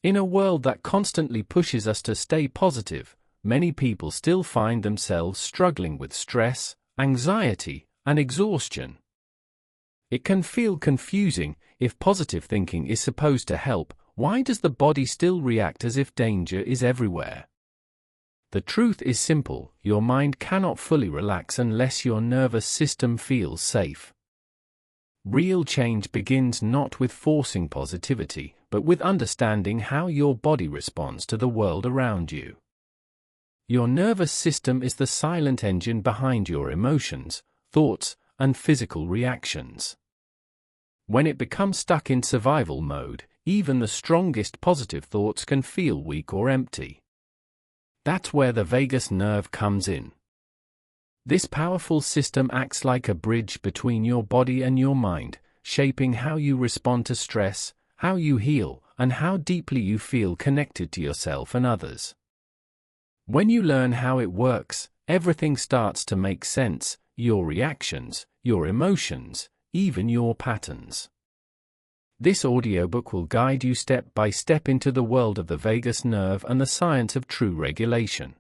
In a world that constantly pushes us to stay positive, many people still find themselves struggling with stress, anxiety, and exhaustion. It can feel confusing. If positive thinking is supposed to help, why does the body still react as if danger is everywhere? The truth is simple: your mind cannot fully relax unless your nervous system feels safe. Real change begins not with forcing positivity, but with understanding how your body responds to the world around you. Your nervous system is the silent engine behind your emotions, thoughts, and physical reactions. When it becomes stuck in survival mode, even the strongest positive thoughts can feel weak or empty. That's where the vagus nerve comes in. This powerful system acts like a bridge between your body and your mind, shaping how you respond to stress, how you heal, and how deeply you feel connected to yourself and others. When you learn how it works, everything starts to make sense: your reactions, your emotions, even your patterns. This audiobook will guide you step by step into the world of the vagus nerve and the science of true regulation.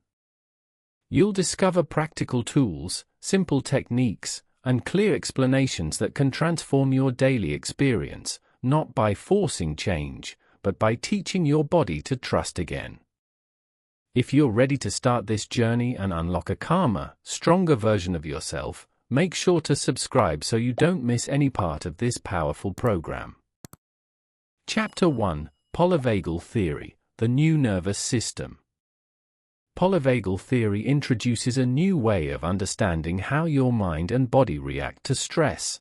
You'll discover practical tools, simple techniques, and clear explanations that can transform your daily experience, not by forcing change, but by teaching your body to trust again. If you're ready to start this journey and unlock a calmer, stronger version of yourself, make sure to subscribe so you don't miss any part of this powerful program. Chapter 1: Polyvagal Theory, the New Nervous System. Polyvagal theory introduces a new way of understanding how your mind and body react to stress.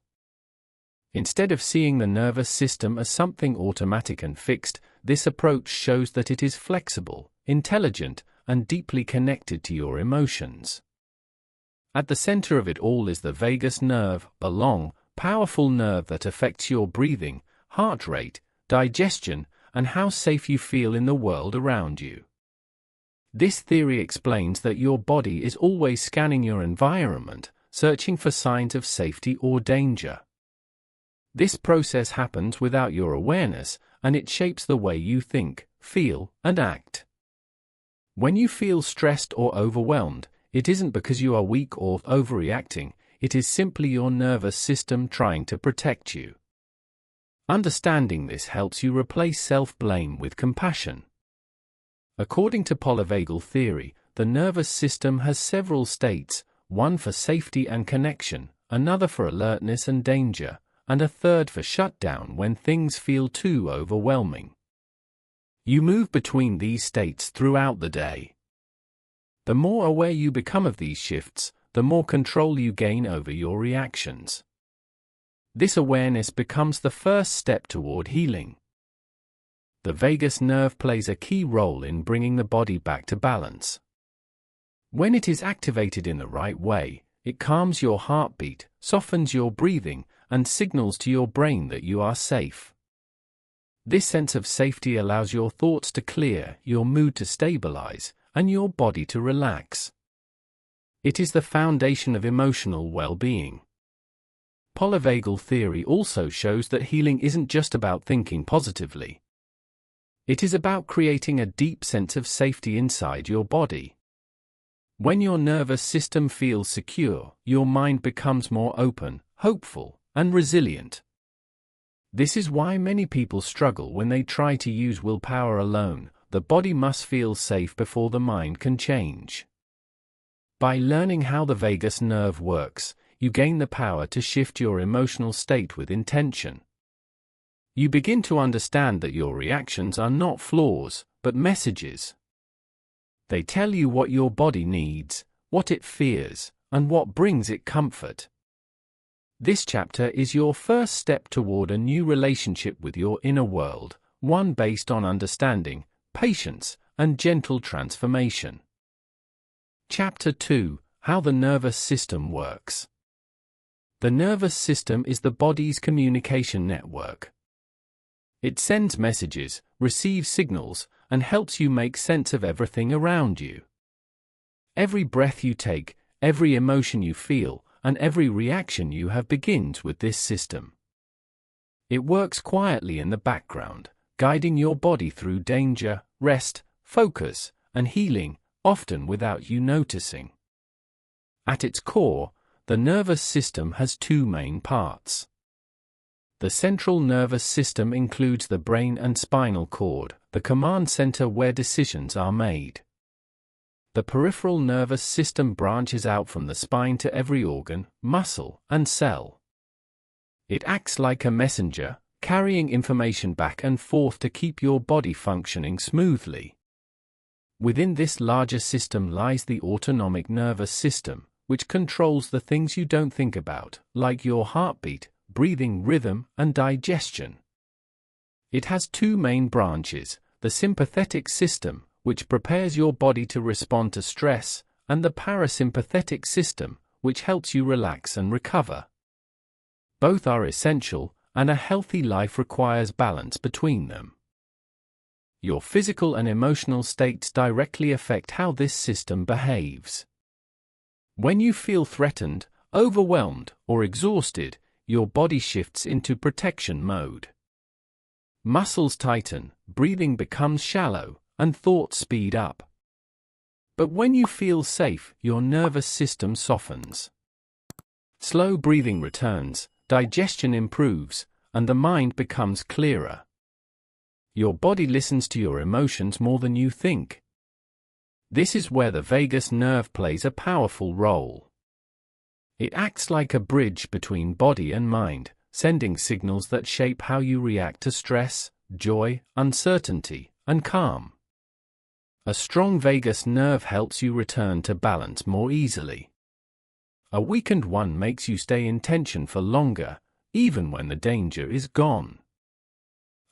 Instead of seeing the nervous system as something automatic and fixed, this approach shows that it is flexible, intelligent, and deeply connected to your emotions. At the center of it all is the vagus nerve, a long, powerful nerve that affects your breathing, heart rate, digestion, and how safe you feel in the world around you. This theory explains that your body is always scanning your environment, searching for signs of safety or danger. This process happens without your awareness, and it shapes the way you think, feel, and act. When you feel stressed or overwhelmed, it isn't because you are weak or overreacting, it is simply your nervous system trying to protect you. Understanding this helps you replace self-blame with compassion. According to polyvagal theory, the nervous system has several states: one for safety and connection, another for alertness and danger, and a third for shutdown when things feel too overwhelming. You move between these states throughout the day. The more aware you become of these shifts, the more control you gain over your reactions. This awareness becomes the first step toward healing. The vagus nerve plays a key role in bringing the body back to balance. When it is activated in the right way, it calms your heartbeat, softens your breathing, and signals to your brain that you are safe. This sense of safety allows your thoughts to clear, your mood to stabilize, and your body to relax. It is the foundation of emotional well-being. Polyvagal theory also shows that healing isn't just about thinking positively. It is about creating a deep sense of safety inside your body. When your nervous system feels secure, your mind becomes more open, hopeful, and resilient. This is why many people struggle when they try to use willpower alone. The body must feel safe before the mind can change. By learning how the vagus nerve works, you gain the power to shift your emotional state with intention. You begin to understand that your reactions are not flaws, but messages. They tell you what your body needs, what it fears, and what brings it comfort. This chapter is your first step toward a new relationship with your inner world, one based on understanding, patience, and gentle transformation. Chapter 2: How the Nervous System Works. The nervous system is the body's communication network. It sends messages, receives signals, and helps you make sense of everything around you. Every breath you take, every emotion you feel, and every reaction you have begins with this system. It works quietly in the background, guiding your body through danger, rest, focus, and healing, often without you noticing. At its core, the nervous system has two main parts. The central nervous system includes the brain and spinal cord, the command center where decisions are made. The peripheral nervous system branches out from the spine to every organ, muscle, and cell. It acts like a messenger, carrying information back and forth to keep your body functioning smoothly. Within this larger system lies the autonomic nervous system, which controls the things you don't think about, like your heartbeat, breathing rhythm, and digestion. It has two main branches, the sympathetic system, which prepares your body to respond to stress, and the parasympathetic system, which helps you relax and recover. Both are essential, and a healthy life requires balance between them. Your physical and emotional states directly affect how this system behaves. When you feel threatened, overwhelmed, or exhausted, your body shifts into protection mode. Muscles tighten, breathing becomes shallow, and thoughts speed up. But when you feel safe, your nervous system softens. Slow breathing returns, digestion improves, and the mind becomes clearer. Your body listens to your emotions more than you think. This is where the vagus nerve plays a powerful role. It acts like a bridge between body and mind, sending signals that shape how you react to stress, joy, uncertainty, and calm. A strong vagus nerve helps you return to balance more easily. A weakened one makes you stay in tension for longer, even when the danger is gone.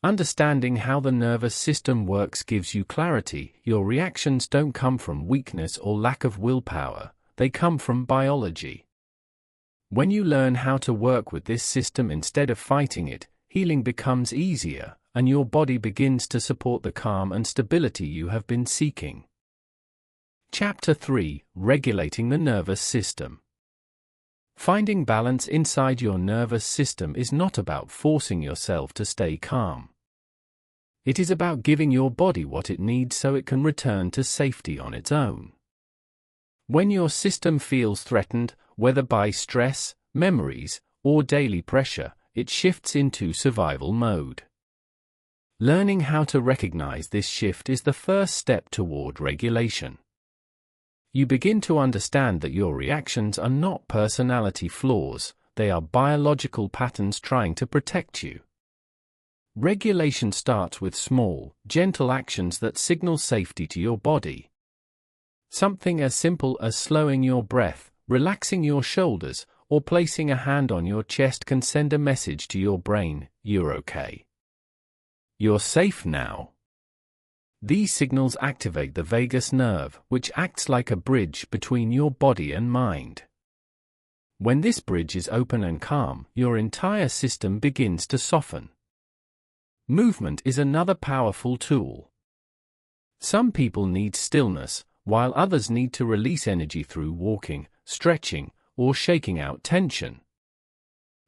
Understanding how the nervous system works gives you clarity. Your reactions don't come from weakness or lack of willpower, they come from biology. When you learn how to work with this system instead of fighting it, healing becomes easier, and your body begins to support the calm and stability you have been seeking. Chapter 3: Regulating the Nervous System. Finding balance inside your nervous system is not about forcing yourself to stay calm. It is about giving your body what it needs so it can return to safety on its own. When your system feels threatened, whether by stress, memories, or daily pressure, it shifts into survival mode. Learning how to recognize this shift is the first step toward regulation. You begin to understand that your reactions are not personality flaws, they are biological patterns trying to protect you. Regulation starts with small, gentle actions that signal safety to your body. Something as simple as slowing your breath, relaxing your shoulders, or placing a hand on your chest can send a message to your brain: you're okay. You're safe now. These signals activate the vagus nerve, which acts like a bridge between your body and mind. When this bridge is open and calm, your entire system begins to soften. Movement is another powerful tool. Some people need stillness, while others need to release energy through walking, stretching, or shaking out tension.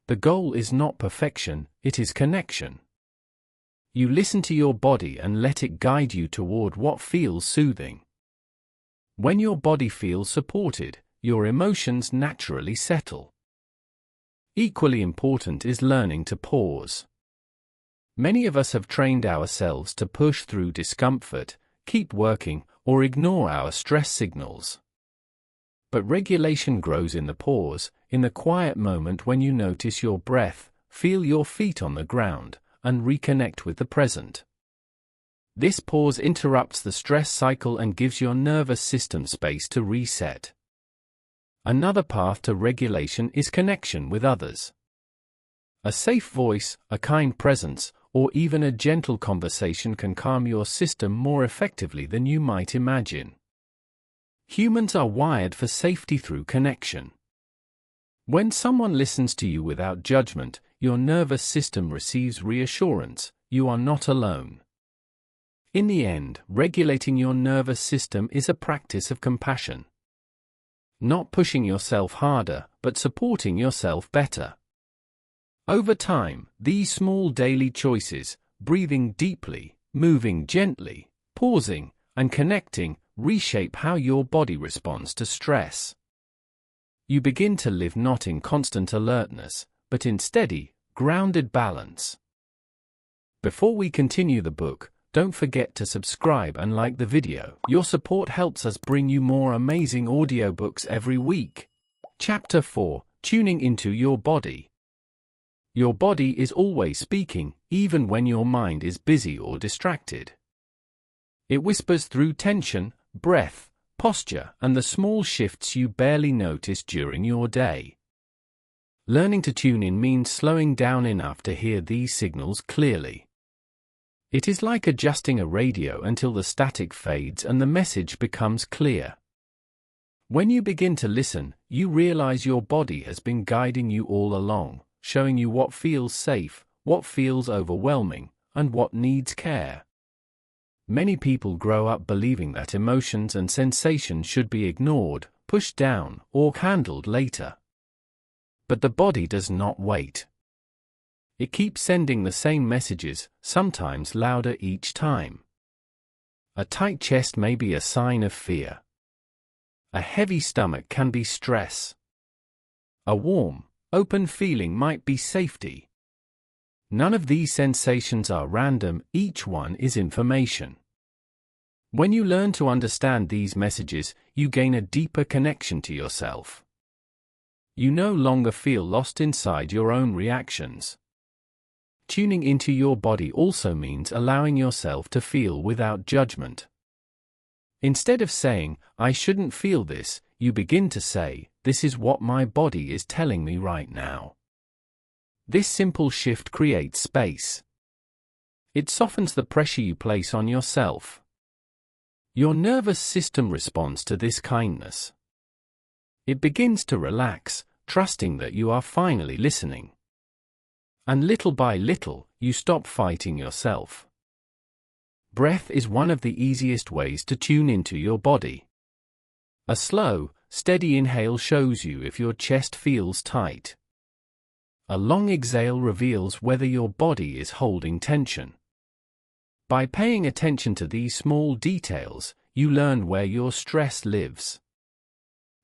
The goal is not perfection, it is connection. You listen to your body and let it guide you toward what feels soothing. When your body feels supported, your emotions naturally settle. Equally important is learning to pause. Many of us have trained ourselves to push through discomfort, keep working, or ignore our stress signals. But regulation grows in the pause, in the quiet moment when you notice your breath, feel your feet on the ground, and reconnect with the present. This pause interrupts the stress cycle and gives your nervous system space to reset. Another path to regulation is connection with others. A safe voice, a kind presence, or even a gentle conversation can calm your system more effectively than you might imagine. Humans are wired for safety through connection. When someone listens to you without judgment, your nervous system receives reassurance: you are not alone. In the end, regulating your nervous system is a practice of compassion. Not pushing yourself harder, but supporting yourself better. Over time, these small daily choices, breathing deeply, moving gently, pausing, and connecting reshape how your body responds to stress. You begin to live not in constant alertness, but in steady, grounded balance. Before we continue the book, don't forget to subscribe and like the video. Your support helps us bring you more amazing audiobooks every week. Chapter 4: Tuning into your body. Your body is always speaking, even when your mind is busy or distracted. It whispers through tension, breath, posture, and the small shifts you barely notice during your day. Learning to tune in means slowing down enough to hear these signals clearly. It is like adjusting a radio until the static fades and the message becomes clear. When you begin to listen, you realize your body has been guiding you all along, showing you what feels safe, what feels overwhelming, and what needs care. Many people grow up believing that emotions and sensations should be ignored, pushed down, or handled later. But the body does not wait. It keeps sending the same messages, sometimes louder each time. A tight chest may be a sign of fear. A heavy stomach can be stress. A warm, open feeling might be safety. None of these sensations are random, each one is information. When you learn to understand these messages, you gain a deeper connection to yourself. You no longer feel lost inside your own reactions. Tuning into your body also means allowing yourself to feel without judgment. Instead of saying, "I shouldn't feel this," you begin to say, "This is what my body is telling me right now." This simple shift creates space. It softens the pressure you place on yourself. Your nervous system responds to this kindness. It begins to relax, trusting that you are finally listening. And little by little, you stop fighting yourself. Breath is one of the easiest ways to tune into your body. A slow, steady inhale shows you if your chest feels tight. A long exhale reveals whether your body is holding tension. By paying attention to these small details, you learn where your stress lives.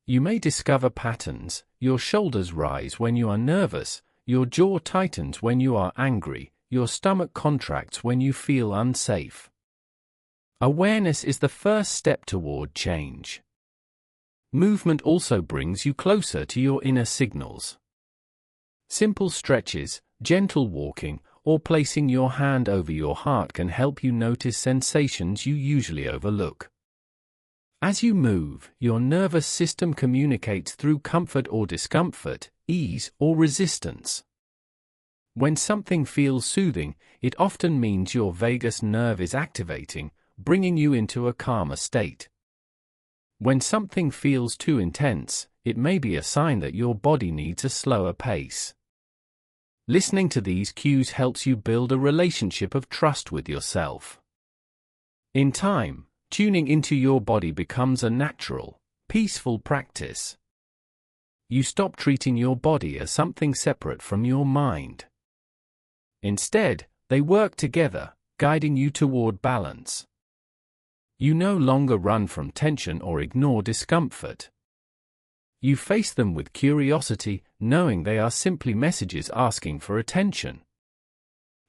You may discover patterns. Your shoulders rise when you are nervous, your jaw tightens when you are angry, your stomach contracts when you feel unsafe. Awareness is the first step toward change. Movement also brings you closer to your inner signals. Simple stretches, gentle walking, or placing your hand over your heart can help you notice sensations you usually overlook. As you move, your nervous system communicates through comfort or discomfort, ease or resistance. When something feels soothing, it often means your vagus nerve is activating, bringing you into a calmer state. When something feels too intense, it may be a sign that your body needs a slower pace. Listening to these cues helps you build a relationship of trust with yourself. In time, tuning into your body becomes a natural, peaceful practice. You stop treating your body as something separate from your mind. Instead, they work together, guiding you toward balance. You no longer run from tension or ignore discomfort. You face them with curiosity, knowing they are simply messages asking for attention.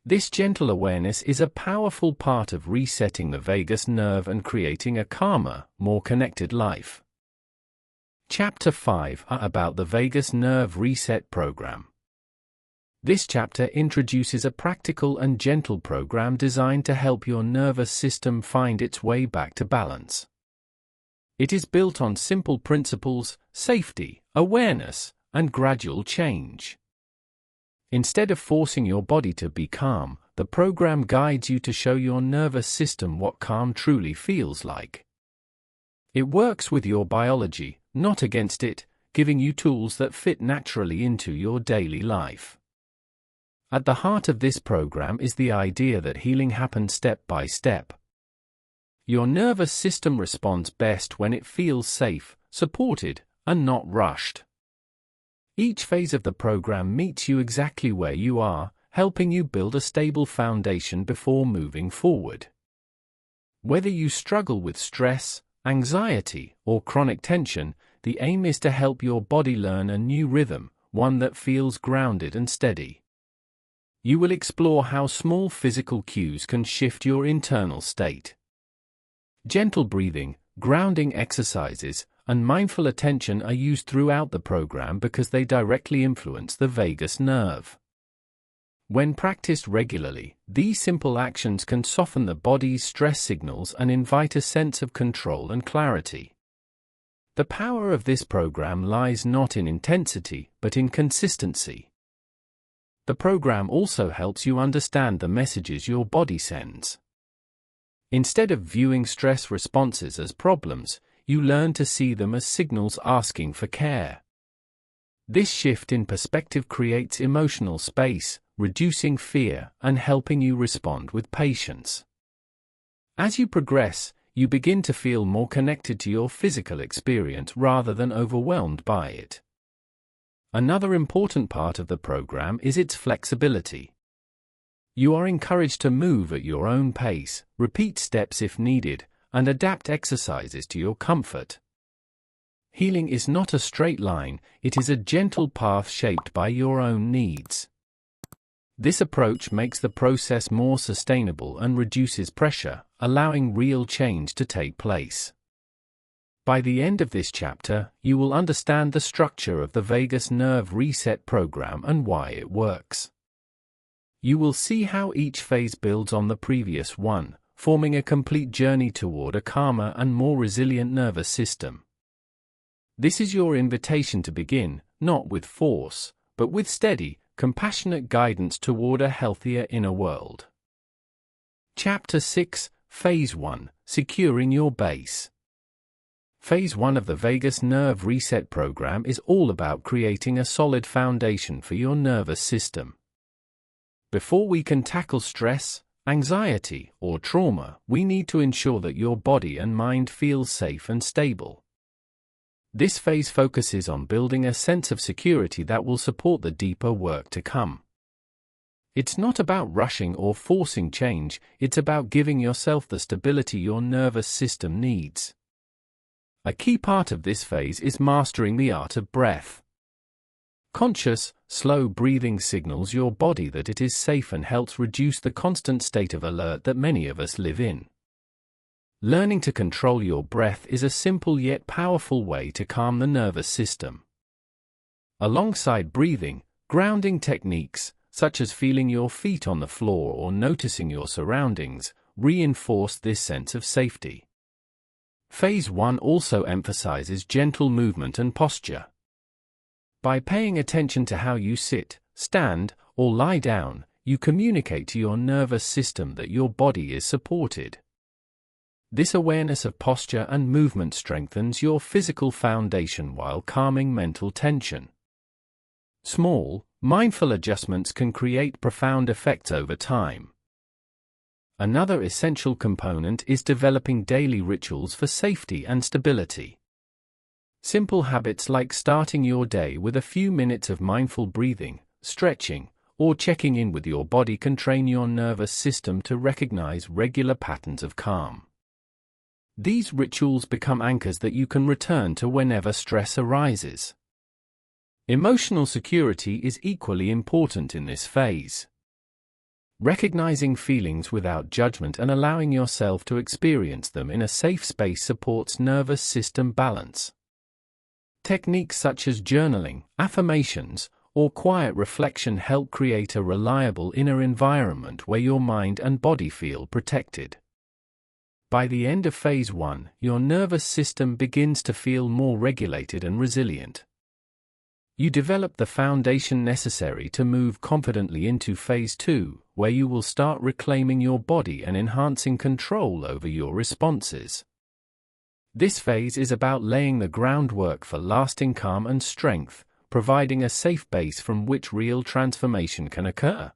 This gentle awareness is a powerful part of resetting the vagus nerve and creating a calmer, more connected life. Chapter 5 about the Vagus Nerve Reset Program. This chapter introduces a practical and gentle program designed to help your nervous system find its way back to balance. It is built on simple principles, safety, awareness, and gradual change. Instead of forcing your body to be calm, the program guides you to show your nervous system what calm truly feels like. It works with your biology, not against it, giving you tools that fit naturally into your daily life. At the heart of this program is the idea that healing happens step by step. Your nervous system responds best when it feels safe, supported, and not rushed. Each phase of the program meets you exactly where you are, helping you build a stable foundation before moving forward. Whether you struggle with stress, anxiety, or chronic tension, the aim is to help your body learn a new rhythm, one that feels grounded and steady. You will explore how small physical cues can shift your internal state. Gentle breathing, grounding exercises, and mindful attention are used throughout the program because they directly influence the vagus nerve. When practiced regularly, these simple actions can soften the body's stress signals and invite a sense of control and clarity. The power of this program lies not in intensity, but in consistency. The program also helps you understand the messages your body sends. Instead of viewing stress responses as problems, you learn to see them as signals asking for care. This shift in perspective creates emotional space, reducing fear and helping you respond with patience. As you progress, you begin to feel more connected to your physical experience rather than overwhelmed by it. Another important part of the program is its flexibility. You are encouraged to move at your own pace, repeat steps if needed, and adapt exercises to your comfort. Healing is not a straight line, it is a gentle path shaped by your own needs. This approach makes the process more sustainable and reduces pressure, allowing real change to take place. By the end of this chapter, you will understand the structure of the vagus nerve reset program and why it works. You will see how each phase builds on the previous one, forming a complete journey toward a calmer and more resilient nervous system. This is your invitation to begin, not with force, but with steady, compassionate guidance toward a healthier inner world. Chapter 6, Phase 1, Securing Your Base. Phase 1 of the Vagus Nerve Reset Program is all about creating a solid foundation for your nervous system. Before we can tackle stress, anxiety, or trauma, we need to ensure that your body and mind feel safe and stable. This phase focuses on building a sense of security that will support the deeper work to come. It's not about rushing or forcing change, it's about giving yourself the stability your nervous system needs. A key part of this phase is mastering the art of breath. Conscious, slow breathing signals your body that it is safe and helps reduce the constant state of alert that many of us live in. Learning to control your breath is a simple yet powerful way to calm the nervous system. Alongside breathing, grounding techniques, such as feeling your feet on the floor or noticing your surroundings, reinforce this sense of safety. Phase 1 also emphasizes gentle movement and posture. By paying attention to how you sit, stand, or lie down, you communicate to your nervous system that your body is supported. This awareness of posture and movement strengthens your physical foundation while calming mental tension. Small, mindful adjustments can create profound effects over time. Another essential component is developing daily rituals for safety and stability. Simple habits like starting your day with a few minutes of mindful breathing, stretching, or checking in with your body can train your nervous system to recognize regular patterns of calm. These rituals become anchors that you can return to whenever stress arises. Emotional security is equally important in this phase. Recognizing feelings without judgment and allowing yourself to experience them in a safe space supports nervous system balance. Techniques such as journaling, affirmations, or quiet reflection help create a reliable inner environment where your mind and body feel protected. By the end of Phase 1, your nervous system begins to feel more regulated and resilient. You develop the foundation necessary to move confidently into Phase 2, where you will start reclaiming your body and enhancing control over your responses. This phase is about laying the groundwork for lasting calm and strength, providing a safe base from which real transformation can occur.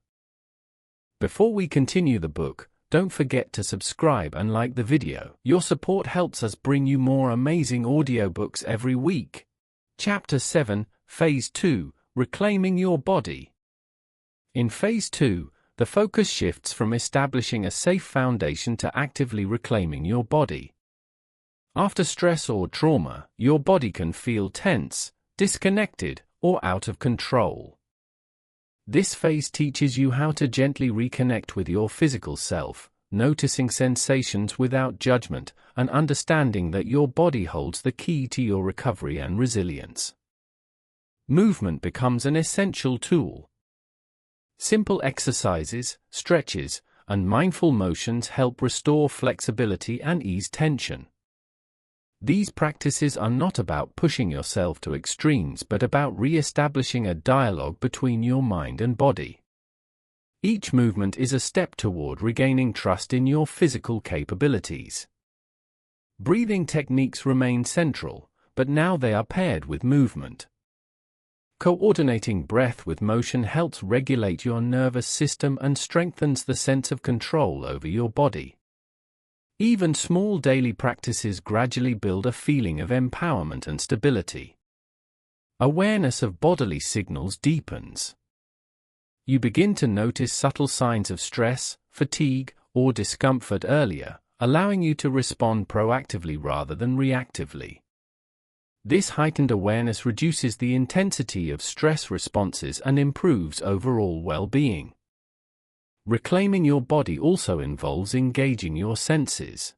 Before we continue the book, don't forget to subscribe and like the video. Your support helps us bring you more amazing audiobooks every week. Chapter 7, Phase 2, Reclaiming Your Body. In Phase 2, the focus shifts from establishing a safe foundation to actively reclaiming your body. After stress or trauma, your body can feel tense, disconnected, or out of control. This phase teaches you how to gently reconnect with your physical self, noticing sensations without judgment, and understanding that your body holds the key to your recovery and resilience. Movement becomes an essential tool. Simple exercises, stretches, and mindful motions help restore flexibility and ease tension. These practices are not about pushing yourself to extremes but about re-establishing a dialogue between your mind and body. Each movement is a step toward regaining trust in your physical capabilities. Breathing techniques remain central, but now they are paired with movement. Coordinating breath with motion helps regulate your nervous system and strengthens the sense of control over your body. Even small daily practices gradually build a feeling of empowerment and stability. Awareness of bodily signals deepens. You begin to notice subtle signs of stress, fatigue, or discomfort earlier, allowing you to respond proactively rather than reactively. This heightened awareness reduces the intensity of stress responses and improves overall well-being. Reclaiming your body also involves engaging your senses.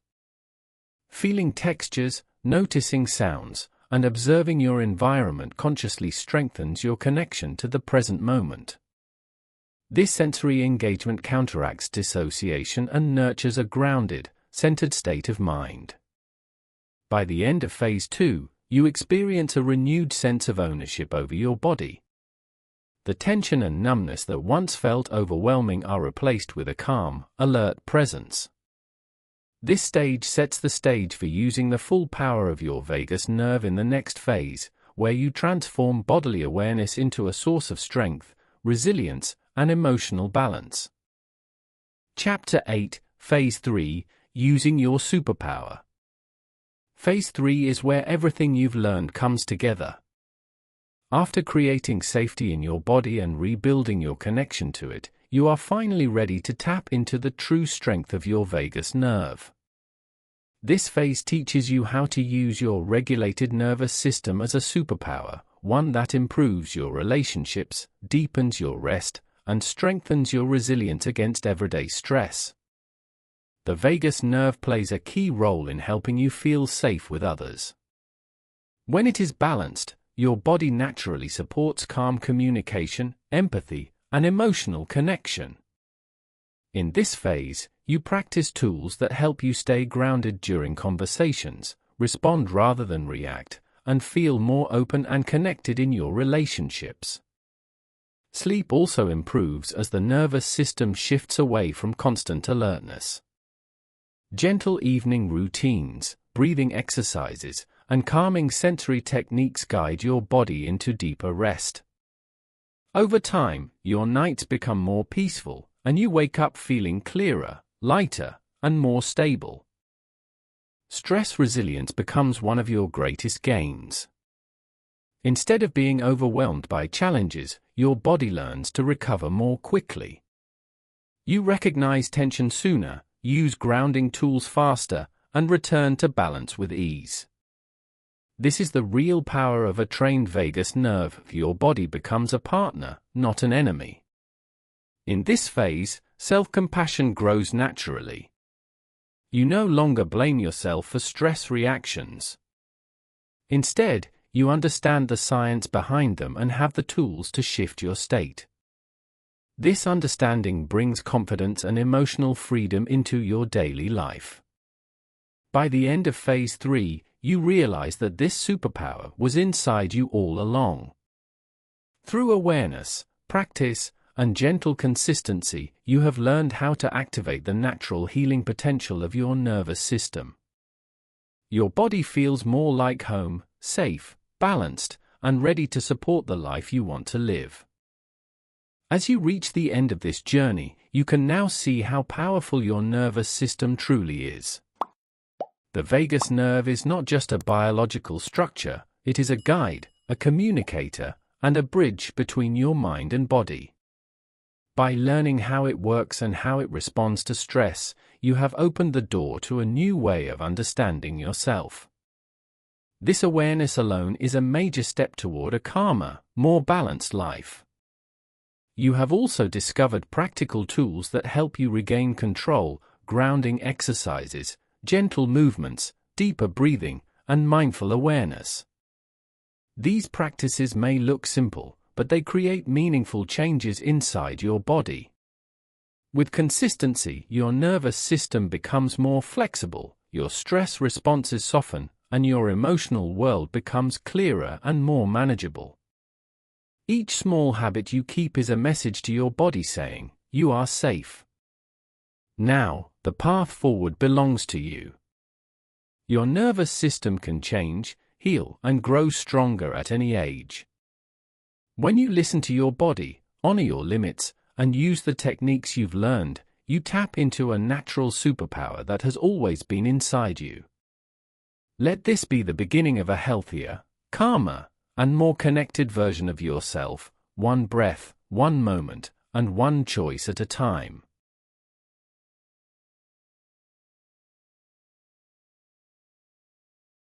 Feeling textures, noticing sounds, and observing your environment consciously strengthens your connection to the present moment. This sensory engagement counteracts dissociation and nurtures a grounded, centered state of mind. By the end of Phase 2, you experience a renewed sense of ownership over your body. The tension and numbness that once felt overwhelming are replaced with a calm, alert presence. This stage sets the stage for using the full power of your vagus nerve in the next phase, where you transform bodily awareness into a source of strength, resilience, and emotional balance. Chapter 8, Phase 3, Using Your Superpower. Phase 3 is where everything you've learned comes together. After creating safety in your body and rebuilding your connection to it, you are finally ready to tap into the true strength of your vagus nerve. This phase teaches you how to use your regulated nervous system as a superpower, one that improves your relationships, deepens your rest, and strengthens your resilience against everyday stress. The vagus nerve plays a key role in helping you feel safe with others. When it is balanced, your body naturally supports calm communication, empathy, and emotional connection. In this phase, you practice tools that help you stay grounded during conversations, respond rather than react, and feel more open and connected in your relationships. Sleep also improves as the nervous system shifts away from constant alertness. Gentle evening routines, breathing exercises, and calming sensory techniques guide your body into deeper rest. Over time, your nights become more peaceful, and you wake up feeling clearer, lighter, and more stable. Stress resilience becomes one of your greatest gains. Instead of being overwhelmed by challenges, your body learns to recover more quickly. You recognize tension sooner, use grounding tools faster, and return to balance with ease. This is the real power of a trained vagus nerve. Your body becomes a partner, not an enemy. In this phase, self-compassion grows naturally. You no longer blame yourself for stress reactions. Instead, you understand the science behind them and have the tools to shift your state. This understanding brings confidence and emotional freedom into your daily life. By the end of Phase 3, you realize that this superpower was inside you all along. Through awareness, practice, and gentle consistency, you have learned how to activate the natural healing potential of your nervous system. Your body feels more like home, safe, balanced, and ready to support the life you want to live. As you reach the end of this journey, you can now see how powerful your nervous system truly is. The vagus nerve is not just a biological structure, it is a guide, a communicator, and a bridge between your mind and body. By learning how it works and how it responds to stress, you have opened the door to a new way of understanding yourself. This awareness alone is a major step toward a calmer, more balanced life. You have also discovered practical tools that help you regain control: grounding exercises, gentle movements, deeper breathing, and mindful awareness. These practices may look simple, but they create meaningful changes inside your body. With consistency, your nervous system becomes more flexible, your stress responses soften, and your emotional world becomes clearer and more manageable. Each small habit you keep is a message to your body saying, "You are safe." Now, the path forward belongs to you. Your nervous system can change, heal, and grow stronger at any age. When you listen to your body, honor your limits, and use the techniques you've learned, you tap into a natural superpower that has always been inside you. Let this be the beginning of a healthier, calmer, and more connected version of yourself, one breath, one moment, and one choice at a time.